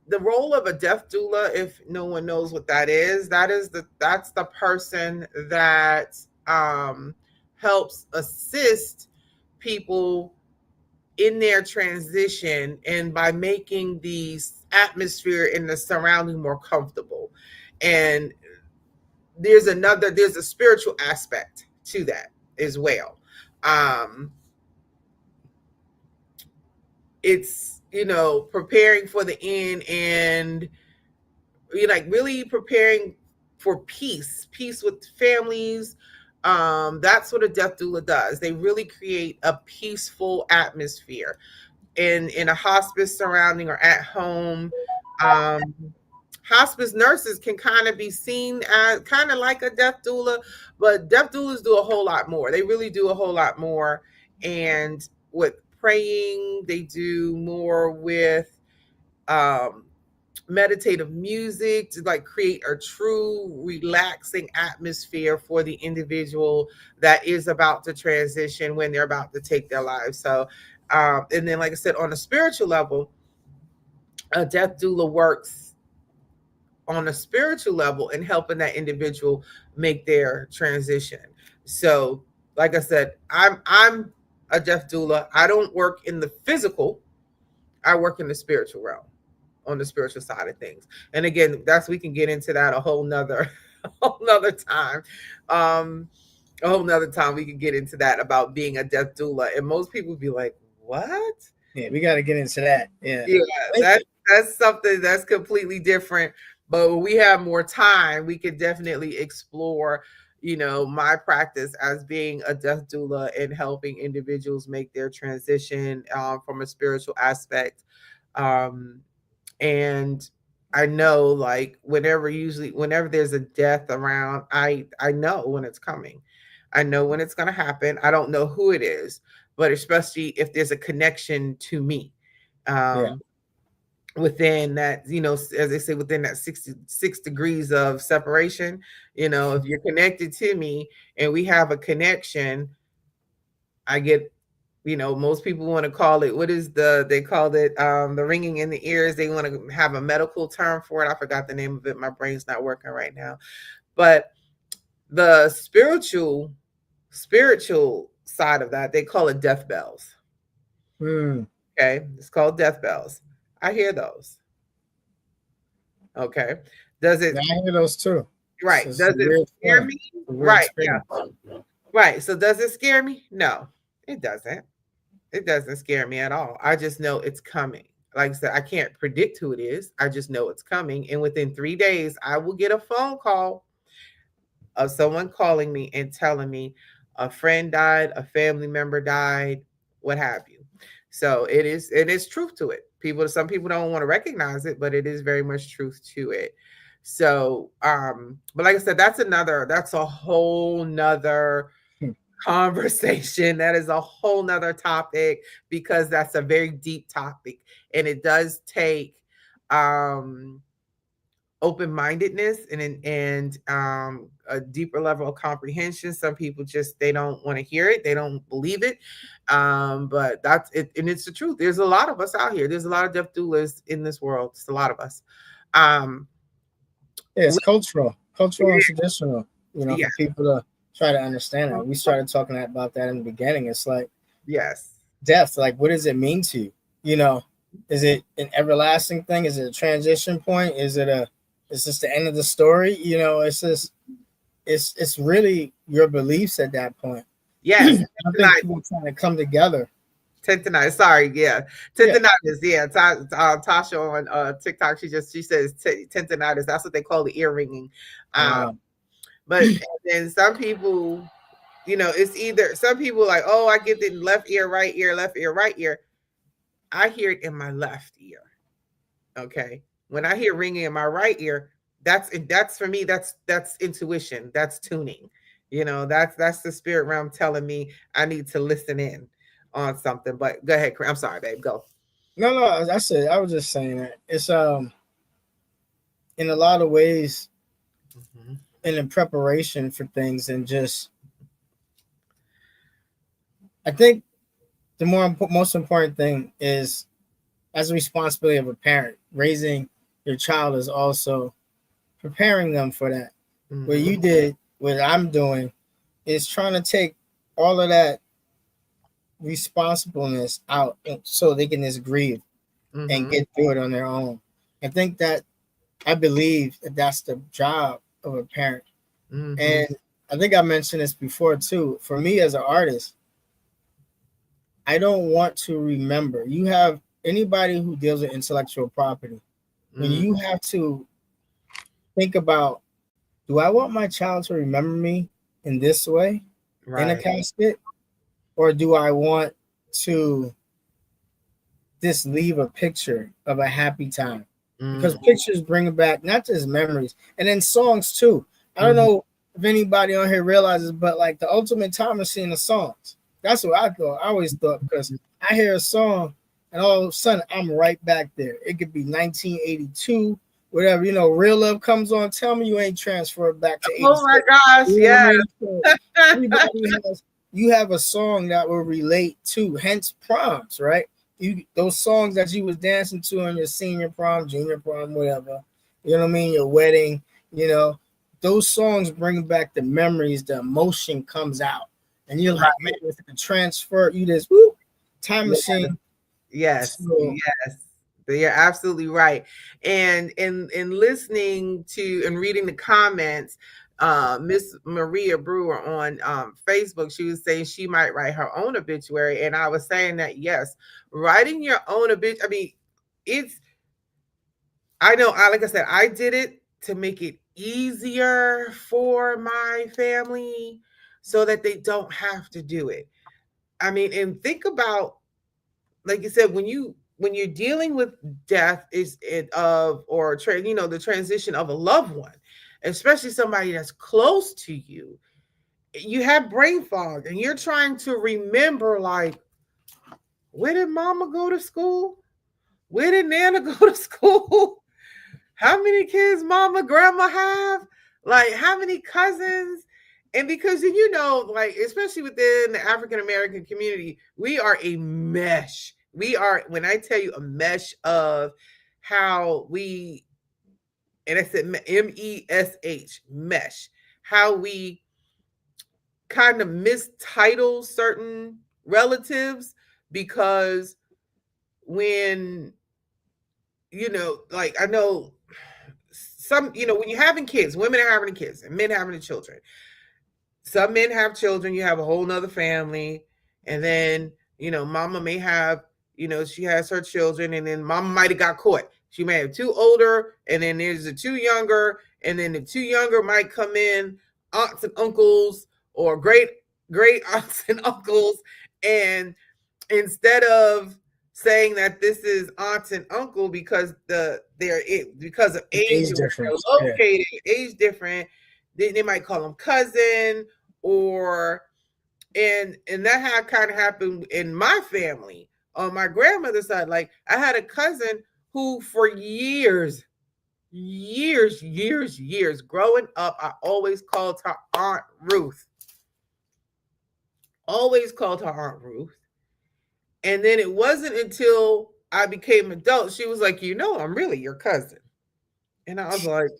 The role of a death doula, if no one knows what that's the person that helps assist people in their transition, and by making the atmosphere and the surrounding more comfortable. And there's a spiritual aspect to that as well. It's, preparing for the end, and like really preparing for peace with families. That's what a death doula does. They really create a peaceful atmosphere in a hospice surrounding or at home. Um, Hospice nurses can kind of be seen as kind of like a death doula, but death doulas do a whole lot more. They really do a whole lot more. And with praying, they do more with um, meditative music to like create a true relaxing atmosphere for the individual that is about to transition when they're about to take their lives. So, and then, like I said, on a spiritual level, a death doula works on a spiritual level in helping that individual make their transition. So, like I said, I'm a death doula. I don't work in the physical. I work in the spiritual realm, on the spiritual side of things. And again, we can get into that a whole nother a whole nother time. Um, a whole nother time we can get into that about being a death doula. And most people be like, what? Yeah, we got to get into that. Yeah. Yeah, that's something that's completely different. But when we have more time, we could definitely explore, my practice as being a death doula and helping individuals make their transition from a spiritual aspect. Um, and I know, like, whenever there's a death around, I know when it's coming. I know when it's going to happen. I don't know who it is, but especially if there's a connection to me. Yeah. Within that, as they say, within that 66 degrees of separation, if you're connected to me and we have a connection, I get, most people want to call it, they call it the ringing in the ears. They want to have a medical term for it. I forgot the name of it. My brain's not working right now. But the spiritual side of that, they call it death bells. Okay, it's called death bells. I hear those. Okay. Does it? Yeah, I hear those too. Right. Does it scare me? Right. Yeah. Right. So does it scare me? No, it doesn't. It doesn't scare me at all. I just know it's coming. Like I said, I can't predict who it is. I just know it's coming. And within 3 days, I will get a phone call of someone calling me and telling me a friend died, a family member died, what have you. So it is truth to it. Some people don't want to recognize it, but it is very much truth to it. So but like I said, that's a whole nother conversation. That is a whole nother topic, because that's a very deep topic, and it does take open-mindedness and a deeper level of comprehension. Some people just, they don't want to hear it, they don't believe it. But that's it, and it's the truth. There's a lot of us out here. There's a lot of deaf doulas in this world. It's a lot of us. um Yeah, it's cultural and traditional. yeah, For people to try to understand it. We started talking about that in the beginning. It's like yes, death. Like, what does it mean to you? Is it an everlasting thing? Is it a transition point? Is this the end of the story? It's just it's really your beliefs at that point. yes. I think people trying to come together. Tendonitis. Sorry, yeah, Yeah. tendonitis. Yeah, Tasha on TikTok. She says tendonitis. That's what they call the ear ringing. But then some people, it's either some people like, oh, I get the left ear, right ear, left ear, right ear. I hear it in my left ear. Okay, when I hear ringing in my right ear, that's for me. That's intuition. That's tuning. That's the spirit realm telling me I need to listen in on something. But go ahead, I'm sorry, babe. Go. No, that's it. I was just saying that it's in a lot of ways in preparation for things, and just I think the most important thing is, as a responsibility of a parent, raising your child is also preparing them for that. What you did, what I'm doing, is trying to take all of that responsibleness out so they can just grieve and get through it on their own. I believe that that's the job of a parent. And I think I mentioned this before too. For me as an artist, I don't want to remember. You have anybody who deals with intellectual property, when you have to think about, do I want my child to remember me in this way, in a casket, or do I want to just leave a picture of a happy time? Because pictures bring back not just memories, and then songs too. I don't know if anybody on here realizes, but like the ultimate time machine of songs. That's what I thought. I always thought, because I hear a song and all of a sudden I'm right back there. It could be 1982, whatever. Real Love comes on. Tell me you ain't transferred back to 86. Oh my gosh, yeah. Everybody you have a song that will relate to, hence proms, right? Those songs that you was dancing to in your senior prom, junior prom, whatever. You know what I mean? Your wedding, those songs bring back the memories, the emotion comes out. And you're like, man, with the transfer, you just time machine. Yes, yes. You're absolutely right. And in listening to and reading the comments, Miss Maria Brewer on Facebook, she was saying she might write her own obituary. And I was saying that, yes, writing your own obituary, I mean, like I said, I did it to make it easier for my family so that they don't have to do it. I mean, and think about, like you said, when you're dealing with death the transition of a loved one, especially somebody that's close to you, you have brain fog and you're trying to remember, like, where did mama go to school? Where did Nana go to school? How many kids mama, grandma have? Like, how many cousins? And because, like, especially within the African American community, we are a mesh. We are, when I tell you, a mesh of how we, and I said MESH, mesh, how we kind of mistitle certain relatives, because when, like, I know some, when you're having kids, women are having kids and men having children. Some men have children, you have a whole nother family. And then, mama may have, she has her children, and then mama might have got caught. She may have two older, and then there's the two younger, and then the two younger might come in, aunts and uncles, or great aunts and uncles. And instead of saying that this is aunts and uncle because because of age difference, located, age different, they might call them cousin, or and that had kind of happened in my family on my grandmother's side. Like, I had a cousin who for years years. Growing up, I always called her Aunt Ruth. Always called her Aunt Ruth. And then it wasn't until I became adult, she was like, I'm really your cousin. And I was like,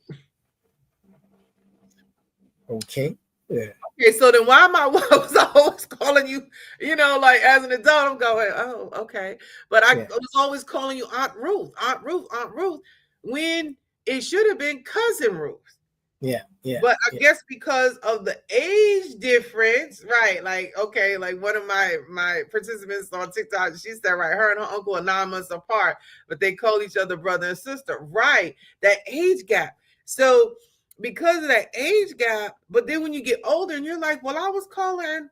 Okay. Yeah. okay, so then why am I was I always calling you, like as an adult, I'm going, oh, okay. But I was always calling you Aunt Ruth, Aunt Ruth, Aunt Ruth, when it should have been Cousin Ruth. Yeah. But I guess because of the age difference, right? Like, okay, like one of my participants on TikTok, she said, right, her and her uncle are 9 months apart, but they call each other brother and sister. Right. That age gap. So because of that age gap, but then when you get older and you're like, well, I was calling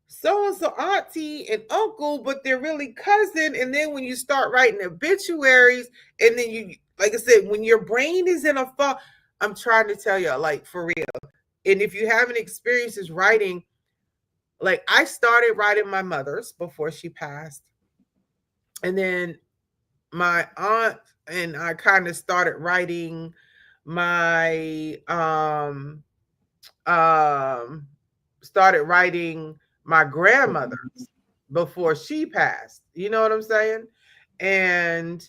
so-and-so auntie and uncle, but they're really cousin. And then when you start writing obituaries, and then you, like I said, when your brain is in a fog, I'm trying to tell you, like, for real. And if you haven't experienced writing, like I started writing my mother's before she passed. And then my aunt and I kind of started writing my started writing my grandmother's before she passed. You know what I'm saying? And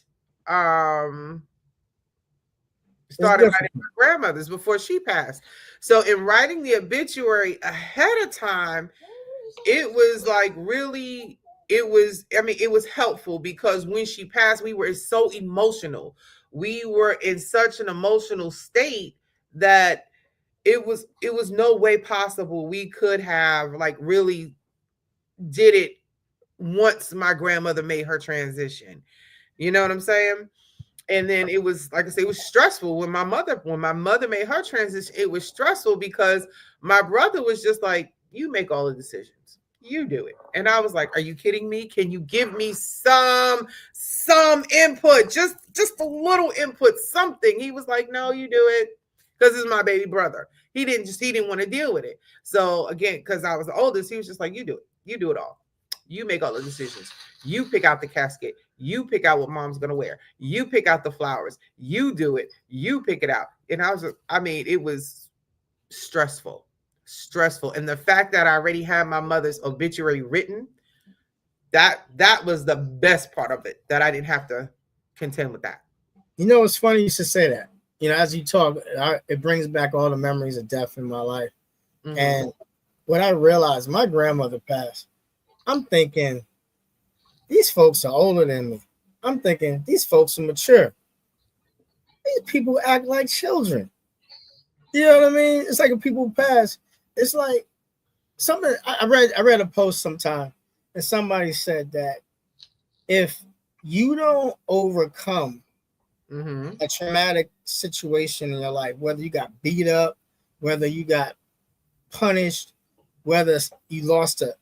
started writing my grandmother's before she passed. So in writing the obituary ahead of time, it was like really, it was helpful because when she passed, we were so emotional. We were in such an emotional state that it was no way possible we could have like really did it once my grandmother made her transition. You know what I'm saying? And then it was, like I said, it was stressful when my mother made her transition. It was stressful because my brother was just like, you make all the decisions, you do it. And I was like, are you kidding me? Can you give me some input, just a little input, something? He was like, no, you do it, because it's my baby brother. He didn't want to deal with it. So again, because I was the oldest, he was just like, you do it all. You make all the decisions. You pick out the casket. You pick out what mom's going to wear. You pick out the flowers. You do it. You pick it out. And it was stressful. And the fact that I already had my mother's obituary written, that was the best part of it, that I didn't have to contend with that. It's funny you should say that. As you talk, it brings back all the memories of death in my life. Mm-hmm. And when I realized my grandmother passed, I'm thinking, these folks are older than me. I'm thinking, these folks are mature. These people act like children. You know what I mean? It's like when people pass, it's like something. I read a post sometime, and somebody said that if you don't overcome a traumatic situation in your life, whether you got beat up, whether you got punished, whether you lost a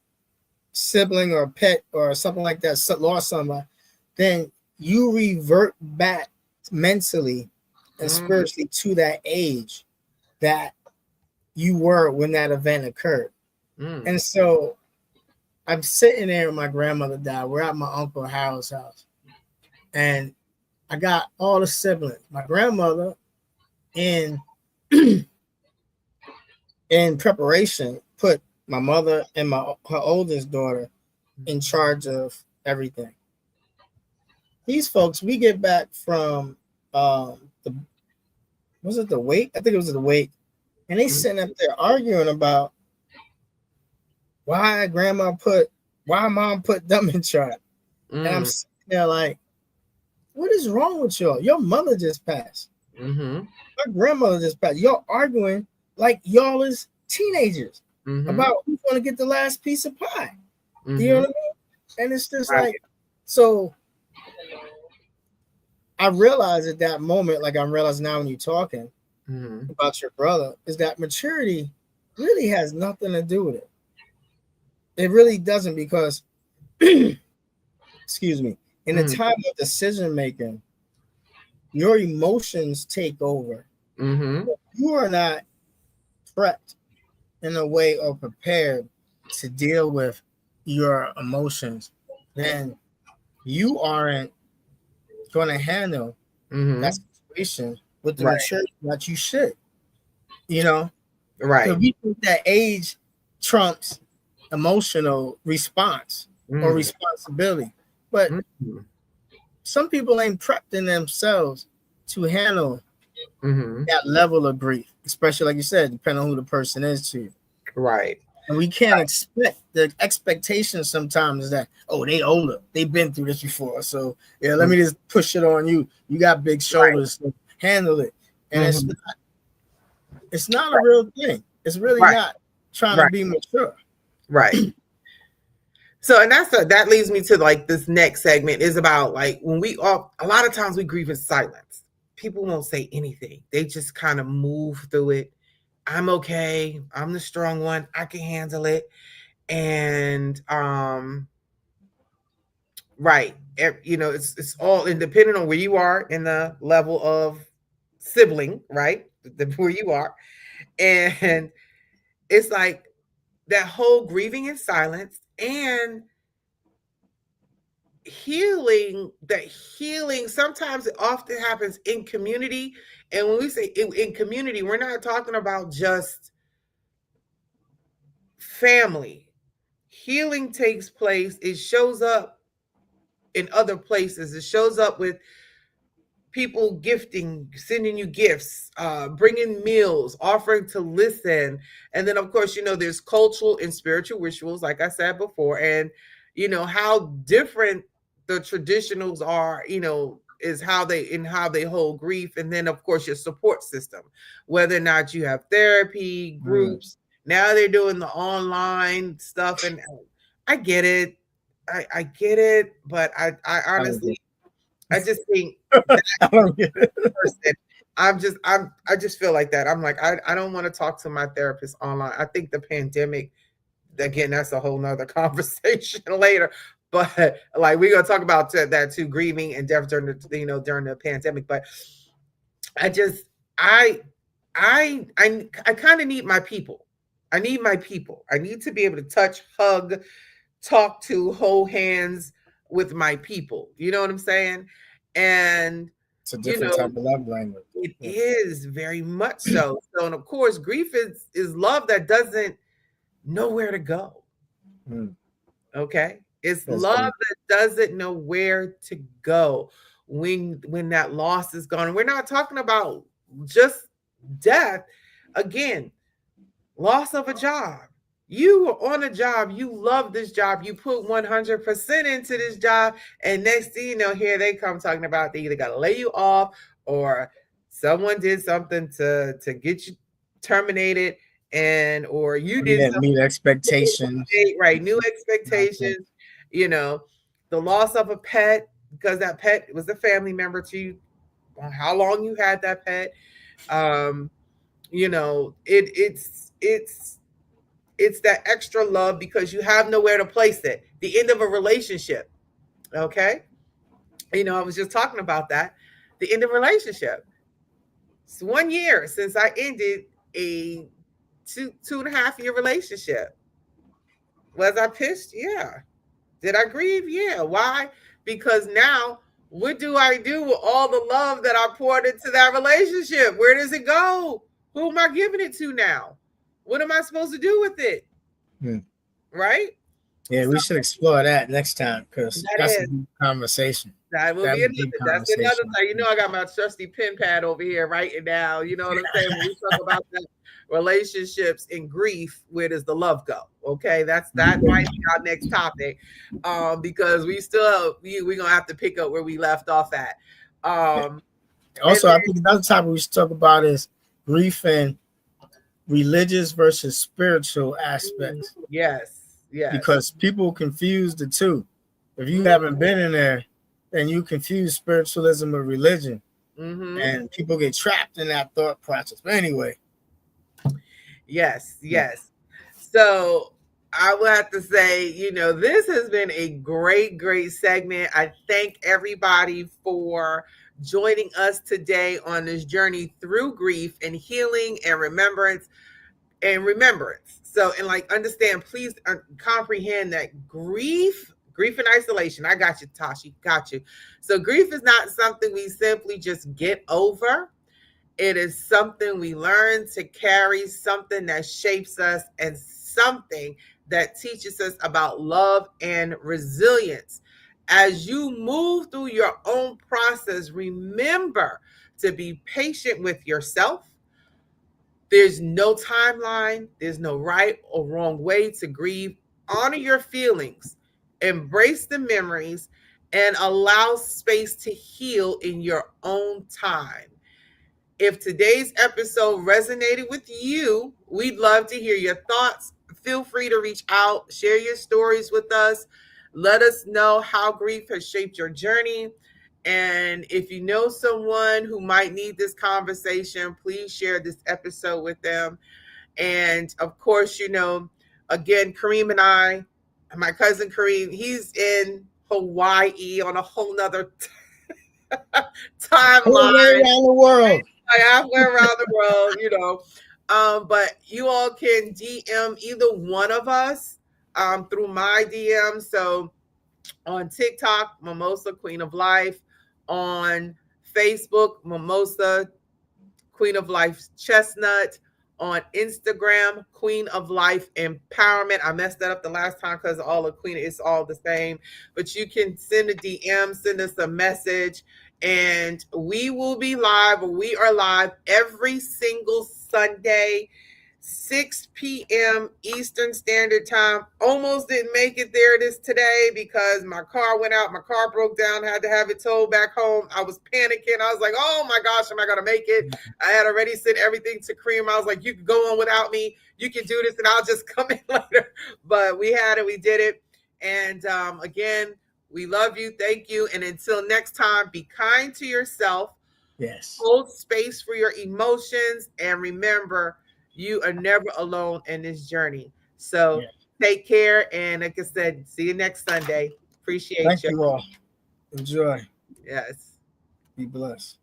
sibling or a pet or something like that, lost somebody, then you revert back mentally and spiritually to that age that you were when that event occurred. And so I'm sitting there with my grandmother died. We're at my Uncle Harold's house, and I got all the siblings. My grandmother in preparation put my mother and her oldest daughter in charge of everything. These folks, we get back from the wake? I think it was the wake, and they sitting up there arguing about why mom put them in charge. And I'm sitting there like, what is wrong with y'all? Your mother just passed. My grandmother just passed. Y'all arguing like y'all is teenagers about who's going to get the last piece of pie. You know what I mean? And it's just like, so I realized at that moment, like I'm realizing now when you're talking about your brother, is that maturity really has nothing to do with it. It really doesn't, because, excuse me, in the time of decision making, your emotions take over. You are not prepped in a way or prepared to deal with your emotions, then you aren't going to handle that situation with the Right. maturity that you should, you know, Right. because we think that age trumps emotional response or Mm. responsibility. But Mm. some people ain't prepped in themselves to handle Mm-hmm. that level of grief, especially like you said, depending on who the person is to you. Right. And we can't expect the expectation sometimes is that, oh, they older, they've been through this before. So yeah, let Mm. me just push it on you. You got big Right. shoulders, so handle it. And Mm-hmm. it's not a real thing. It's really Right. not trying to Right. be mature. Right. So, and that leads me to like this next segment is about like when we all, a lot of times we grieve in silence. People won't say anything. They just kind of move through it. I'm okay. I'm the strong one. I can handle it. And right. You know, it's all independent on where you are in the level of sibling, right? Where you are. And it's like that whole grieving in silence and healing sometimes it often happens in community. And when we say in community, we're not talking about just family. Healing takes place, it shows up in other places. It shows up with people gifting, sending you gifts, bringing meals, offering to listen. And then, of course, you know, there's cultural and spiritual rituals, like I said before, and, you know, how different the traditionals are, you know, is how they hold grief. And then, of course, your support system, whether or not you have therapy groups. Now they're doing the online stuff. And I get it. I get it. But I I don't honestly, get I just think it. I don't get it. person. I just feel like that. I'm like, I don't want to talk to my therapist online. I think the pandemic, again, that's a whole nother conversation later. But like we're gonna talk about that too, grieving and death during during the pandemic. But I just I I kind of need my people. I need my people. I need to be able to touch, hug, talk to, hold hands with my people. You know what I'm saying? And It's a you different know, type of love language. it Yeah. is very much so. So, and of course, grief is love that doesn't know where to go. Mm, Okay, it's that's love deep. that doesn't know where to go when that loss is gone. And we're not talking about just death. Again, loss of a job. You were on a job, you love this job, you put 100% into this job, and next thing you know, here they come talking about they either got to lay you off or someone did something to get you terminated, and or you We did didn't meet expectations. something right, new expectations, you know, the loss of a pet because that pet was a family member to you, how long you had that pet, um, you know, it's that extra love because you have nowhere to place it. The end of a relationship. Okay. You know, I was just talking about that. The end of a relationship. It's 1 year since I ended a 2.5 year relationship. Was I pissed? Yeah. Did I grieve? Yeah. Why? Because now, what do I do with all the love that I poured into that relationship? Where does it go? Who am I giving it to now? What am I supposed to do with it? Mm. Right? Yeah, So we should explore that next time because that that's a is deep conversation. that will That's be a another. deep That's another conversation. time. You know, I got my trusty pen pad over here writing down. You know what I'm saying? When we talk about that relationships and grief, where does the love go? Okay, that might be our next topic, because we gonna have to pick up where we left off at. And Also, I think another topic we should talk about is grief and religious versus spiritual then, aspects yes, yes. because people confuse the two. If you Mm-hmm. haven't been in there, then you confuse spiritualism with religion, Mm-hmm. and people get trapped in that thought process. But anyway, Yes, yes. So I will have to say, you know, this has been a great segment. I thank everybody for joining us today on this journey through grief and healing and remembrance. So, and like, understand, please comprehend that grief and isolation. I got you, Tashi, got you. So, grief is not something we simply just get over. It is something we learn to carry, something that shapes us, and something that teaches us about love and resilience. As you move through your own process, remember to be patient with yourself. There's no timeline, there's no right or wrong way to grieve. Honor your feelings, embrace the memories, and allow space to heal in your own time. If today's episode resonated with you, we'd love to hear your thoughts. Feel free to reach out, share your stories with us. Let us know how grief has shaped your journey. And if you know someone who might need this conversation, please share this episode with them. And of course, again, Kareem and I, my cousin Kareem, he's in Hawaii on a whole nother Whole way timeline, around the world. like halfway around the world. But you all can DM either one of us through my DM. So on TikTok, Mimosa Queen of Life. On Facebook, Mimosa Queen of Life Chestnut. On Instagram, Queen of Life Empowerment. I messed that up the last time because all the Queen, it's all the same. But you can send a DM, send us a message, and we will be live, or we are live every single Sunday, 6 p.m. Eastern Standard Time. Almost didn't make it there this today because my car went out. My car broke down. Had to have it towed back home. I was panicking. I was like, oh my gosh, am I going to make it? I had already sent everything to Kareem. I was like, you can go on without me. You can do this and I'll just come in later. But we had it. We did it. And again, we love you. Thank you. And until next time, be kind to yourself. Yes. Hold space for your emotions. And remember, you are never alone in this journey. So take care. And like I said, see you next Sunday. Appreciate you. Thank you all. Enjoy. Yes. Be blessed.